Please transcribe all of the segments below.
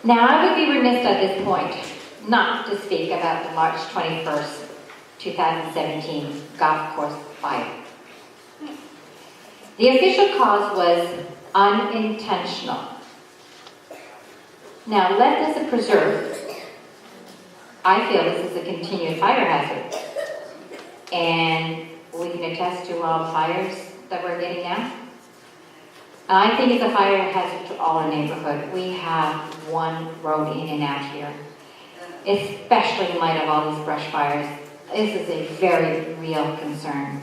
Now, I would be remiss at this point not to speak about the March 21st, 2017 golf course fire. The official cause was unintentional. Now, left as a preserve, I feel this is a continued fire hazard. And we can attest to all the fires that we're getting now. I think it's a fire hazard to all our neighborhood. We have one road in and out here, especially in light of all these brush fires. This is a very real concern.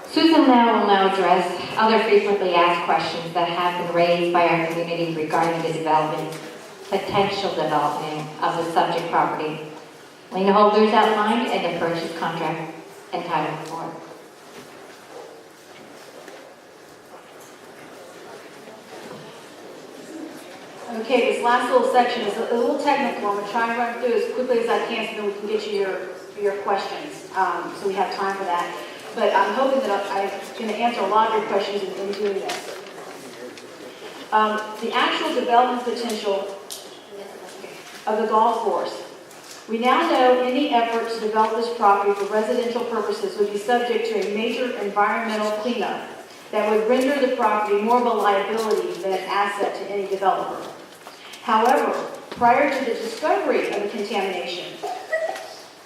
Susan now will now address other frequently asked questions that have been raised by our community regarding the potential development of the subject property. Lien holders outlined and the purchase contract entitled for. Okay, this last little section is a little technical. I'm going to try and run through as quickly as I can so that we can get you your questions. So we have time for that. But I'm hoping that I'm going to answer a lot of your questions in doing this. The actual development potential of the golf course. We now know any effort to develop this property for residential purposes would be subject to a major environmental cleanup that would render the property more of a liability than an asset to any developer. However, prior to the discovery of the contamination,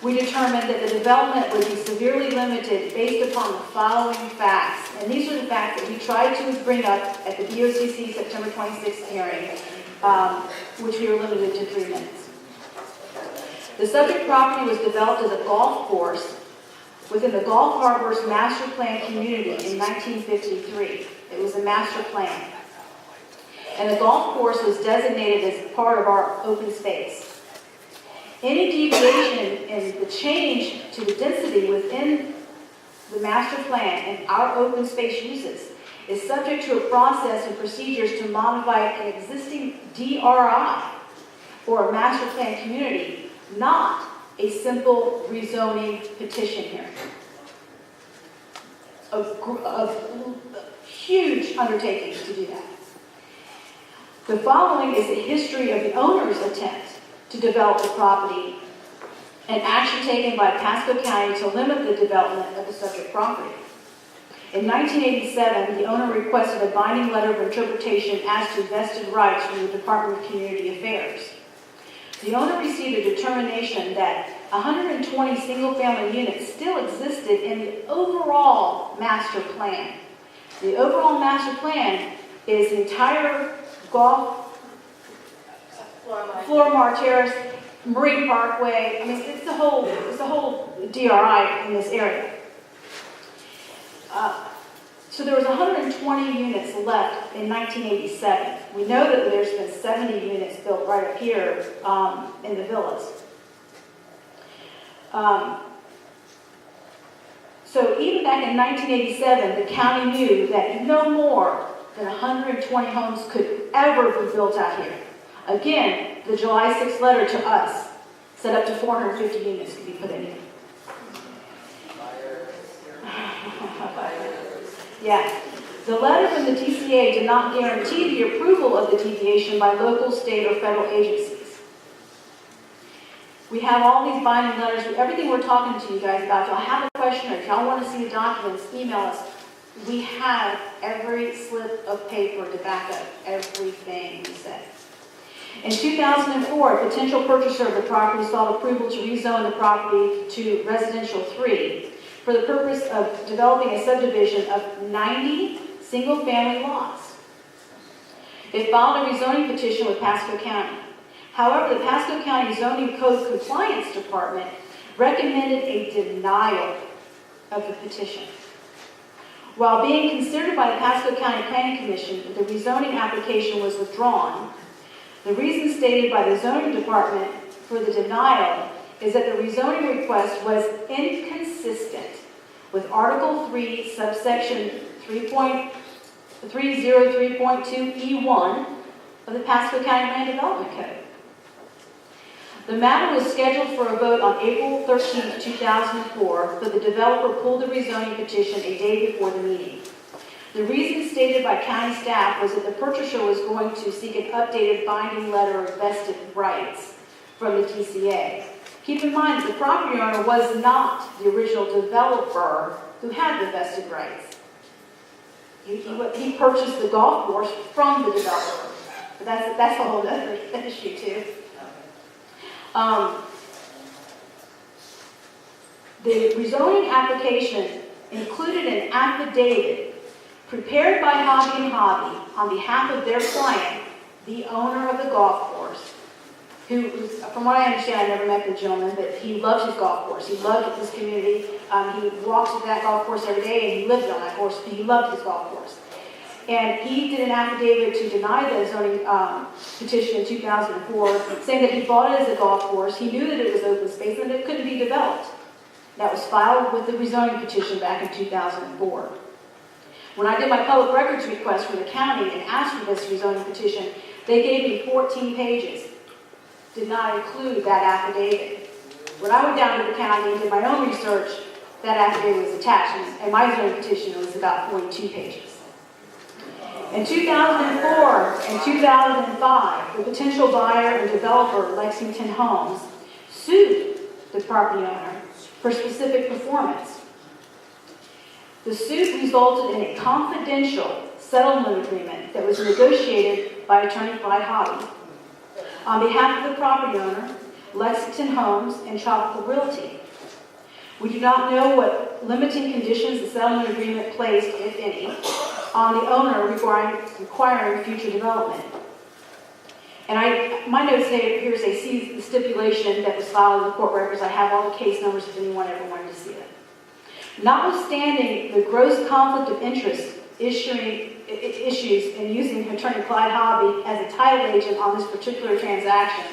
we determined that the development would be severely limited based upon the following facts. And these are the facts that we tried to bring up at the BOCC September 26th hearing, which we were limited to 3 minutes. The subject property was developed as a golf course within the Gulf Harbor's master plan community in 1953. It was a master plan. And the golf course was designated as part of our open space. Any deviation in the change to the density within the master plan and our open space uses is subject to a process and procedures to modify an existing DRI or a master plan community, not a simple rezoning petition hearing. A huge undertaking to do that. The following is the history of the owner's attempt to develop the property and action taken by Pasco County to limit the development of the subject property. In 1987, the owner requested a binding letter of interpretation as to vested rights from the Department of Community Affairs. The owner received a determination that 120 single-family units still existed in the overall master plan. The overall master plan is the entire golf, Florimar Terrace, Marine Parkway. I mean, it's the whole DRI in this area. So there was 120 units left in 1987. We know that there's been 70 units built right up here in the villas. So even back in 1987, the county knew that no more than 120 homes could ever be built out here. Again, the July 6th letter to us said up to 450 units could be put in here. Yeah. The letter from the TCA did not guarantee the approval of the deviation by local, state, or federal agencies. We have all these binding letters, everything we're talking to you guys about. If y'all have a question or if y'all want to see the documents, email us. We have every slip of paper to back up everything we said. In 2004, a potential purchaser of the property sought approval to rezone the property to residential 3 for the purpose of developing a subdivision of 90 single-family lots. It filed a rezoning petition with Pasco County. However, the Pasco County Zoning Code Compliance Department recommended a denial of the petition. While being considered by the Pasco County Planning Commission, the rezoning application was withdrawn. The reason stated by the zoning department for the denial is that the rezoning request was inconsistent with Article 3, subsection 3.303.2E1 of the Pasco County Land Development Code. The matter was scheduled for a vote on April 13, 2004, but the developer pulled the rezoning petition a day before the meeting. The reason stated by county staff was that the purchaser was going to seek an updated binding letter of vested rights from the TCA. Keep in mind that the property owner was not the original developer who had the vested rights. He purchased the golf course from the developer. But that's a whole other issue too. The rezoning application included an affidavit prepared by Hobby and Hobby on behalf of their client, the owner of the golf course, who, from what I understand, I never met the gentleman, but he loved his golf course. He loved this community. He walked to that golf course every day, and he lived on that course. He loved his golf course. And he did an affidavit to deny the zoning petition in 2004, saying that he bought it as a golf course. He knew that it was open space and that it couldn't be developed. That was filed with the rezoning petition back in 2004. When I did my public records request from the county and asked for this rezoning petition, they gave me 14 pages. Did not include that affidavit. When I went down to the county and did my own research, that affidavit was attached, and my zoning petition was about 42 pages. In 2004 and 2005, the potential buyer and developer, Lexington Homes, sued the property owner for specific performance. The suit resulted in a confidential settlement agreement that was negotiated by attorney Clyde Hobby on behalf of the property owner, Lexington Homes, and Tropical Realty. We do not know what limiting conditions the settlement agreement placed, if any, on the owner requiring future development. And my notes say, here they see the stipulation that was filed in the court records. I have all the case numbers if anyone ever wanted to see it. Notwithstanding the gross conflict of interest issues in using attorney Clyde Hobby as a title agent on this particular transaction,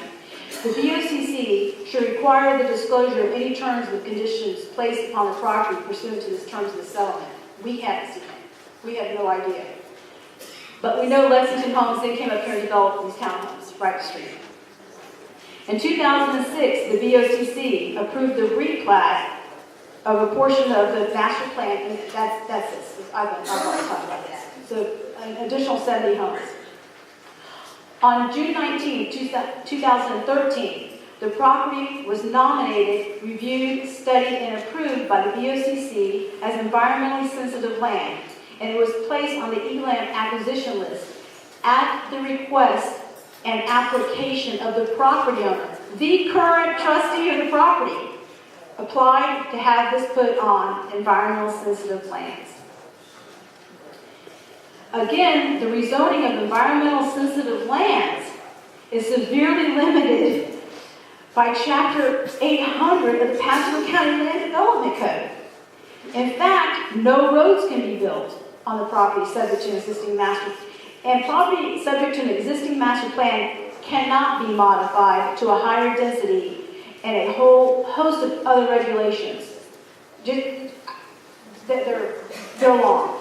the BOCC should require the disclosure of any terms and conditions placed upon the property pursuant to the terms of the settlement. We haven't seen it. We have no idea. But we know Lexington Homes, they came up here and developed these townhomes right up the street. In 2006, the BOCC approved the replat of a portion of the master plan, and that's this. I've already talked about this. So an additional 70 homes. On June 19, 2013, the property was nominated, reviewed, studied, and approved by the BOCC as environmentally sensitive land, and it was placed on the ELAM acquisition list at the request and application of the property owner. The current trustee of the property applied to have this put on environmental sensitive lands. Again, the rezoning of environmental sensitive lands is severely limited by Chapter 800 of the Pasco County Land Development Code. In fact, no roads can be built on the property subject to an existing master, and property subject to an existing master plan cannot be modified to a higher density and a whole host of other regulations. They're long.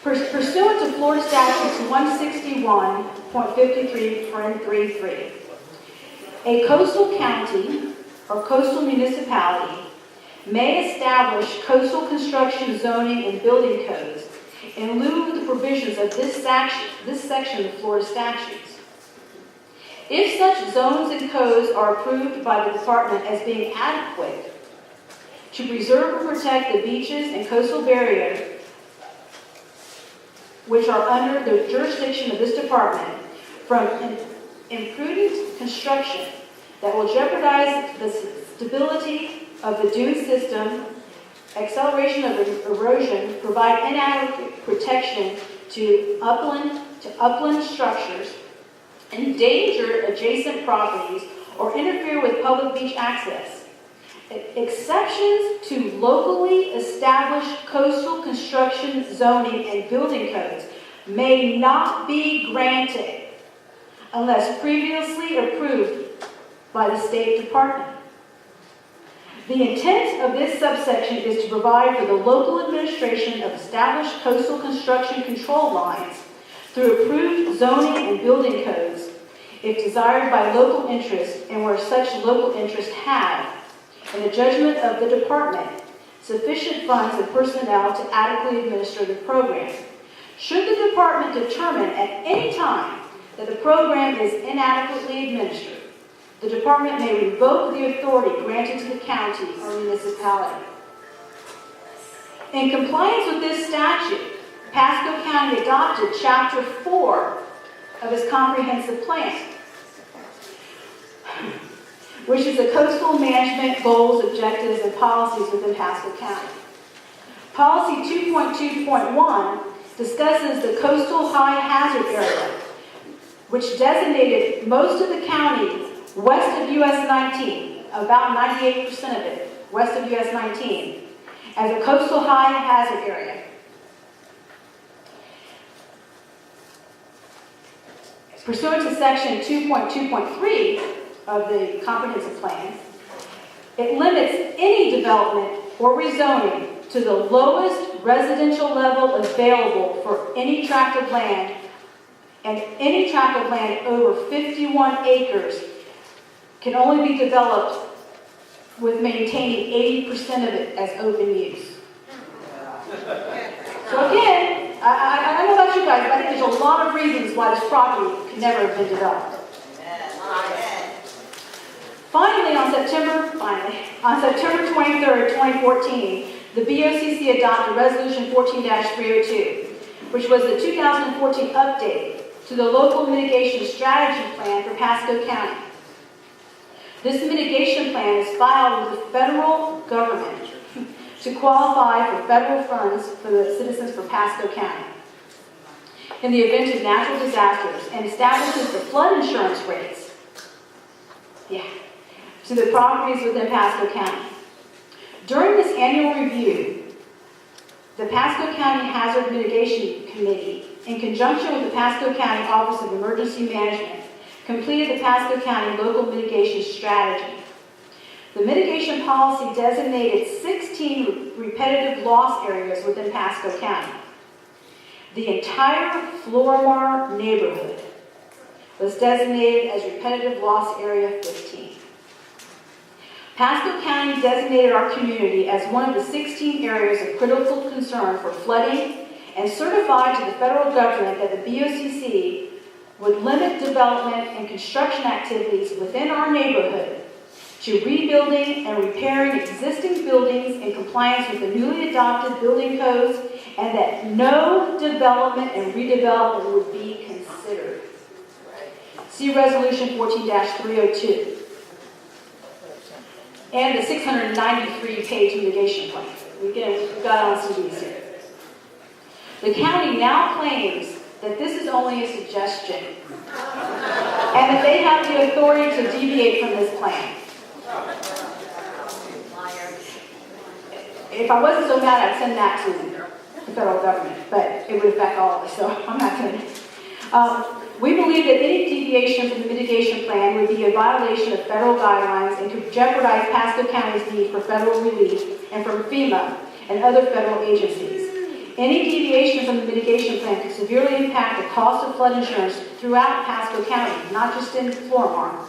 Pursuant to Florida Statutes 161.53, a coastal county or coastal municipality may establish coastal construction, zoning, and building codes in lieu of the provisions of this section of Florida statutes. If such zones and codes are approved by the department as being adequate to preserve and protect the beaches and coastal barriers which are under the jurisdiction of this department from imprudent construction that will jeopardize the stability of the dune system, acceleration of erosion, provide inadequate protection to upland structures, endanger adjacent properties, or interfere with public beach access. Exceptions to locally established coastal construction, zoning, and building codes may not be granted unless previously approved by the State Department. The intent of this subsection is to provide for the local administration of established coastal construction control lines through approved zoning and building codes if desired by local interest and where such local interest have, in the judgment of the department, sufficient funds and personnel to adequately administer the program. Should the department determine at any time that the program is inadequately administered, the department may revoke the authority granted to the county or municipality. In compliance with this statute, Pasco County adopted Chapter 4 of its comprehensive plan, which is the coastal management goals, objectives, and policies within Pasco County. Policy 2.2.1 discusses the coastal high hazard area, which designated most of the county west of US 19, about 98% of it, west of US 19, as a coastal high hazard area. Pursuant to section 2.2.3 of the comprehensive plan, it limits any development or rezoning to the lowest residential level available for any tract of land, and any tract of land over 51 acres can only be developed with maintaining 80% of it as open use. So again, I don't know about you guys, but I think there's a lot of reasons why this property could never have been developed. Finally, on September 23rd, 2014, the BOCC adopted Resolution 14-302, which was the 2014 update to the Local Mitigation Strategy Plan for Pasco County. This mitigation plan is filed with the federal government to qualify for federal funds for the citizens for Pasco County in the event of natural disasters, and establishes the flood insurance rates to the properties within Pasco County. During this annual review, the Pasco County Hazard Mitigation Committee, in conjunction with the Pasco County Office of Emergency Management, completed the Pasco County Local Mitigation Strategy. The mitigation policy designated 16 repetitive loss areas within Pasco County. The entire Florimar neighborhood was designated as repetitive loss area 15. Pasco County designated our community as one of the 16 areas of critical concern for flooding and certified to the federal government that the BOCC would limit development and construction activities within our neighborhood to rebuilding and repairing existing buildings in compliance with the newly adopted building codes, and that no development and redevelopment would be considered. See Resolution 14-302 and the 693-page mitigation plan. We've got on CDs here. The county now claims that this is only a suggestion and that they have the authority to deviate from this plan. If I wasn't so mad, I'd send that to the federal government, but it would affect all of us, so I'm not going to. We believe that any deviation from the mitigation plan would be a violation of federal guidelines and could jeopardize Pasco County's need for federal relief and from FEMA and other federal agencies. Any deviation from the mitigation plan could severely impact the cost of flood insurance throughout Pasco County, not just in Florimar.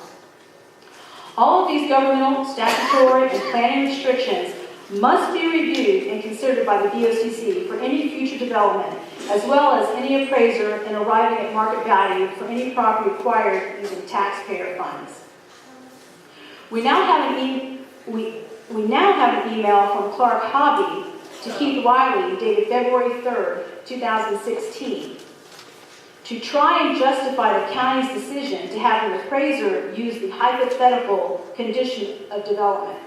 All of these governmental, statutory, and planning restrictions must be reviewed and considered by the BOCC for any future development, as well as any appraiser in arriving at market value for any property acquired using taxpayer funds. We now have an email from Clark Hobby to Keith Wiley, dated February 3rd, 2016, to try and justify the county's decision to have an appraiser use the hypothetical condition of development.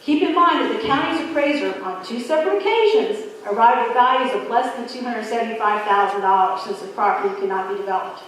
Keep in mind that the county's appraiser, on 2 separate occasions, arrived at values of less than $275,000 since the property could not be developed.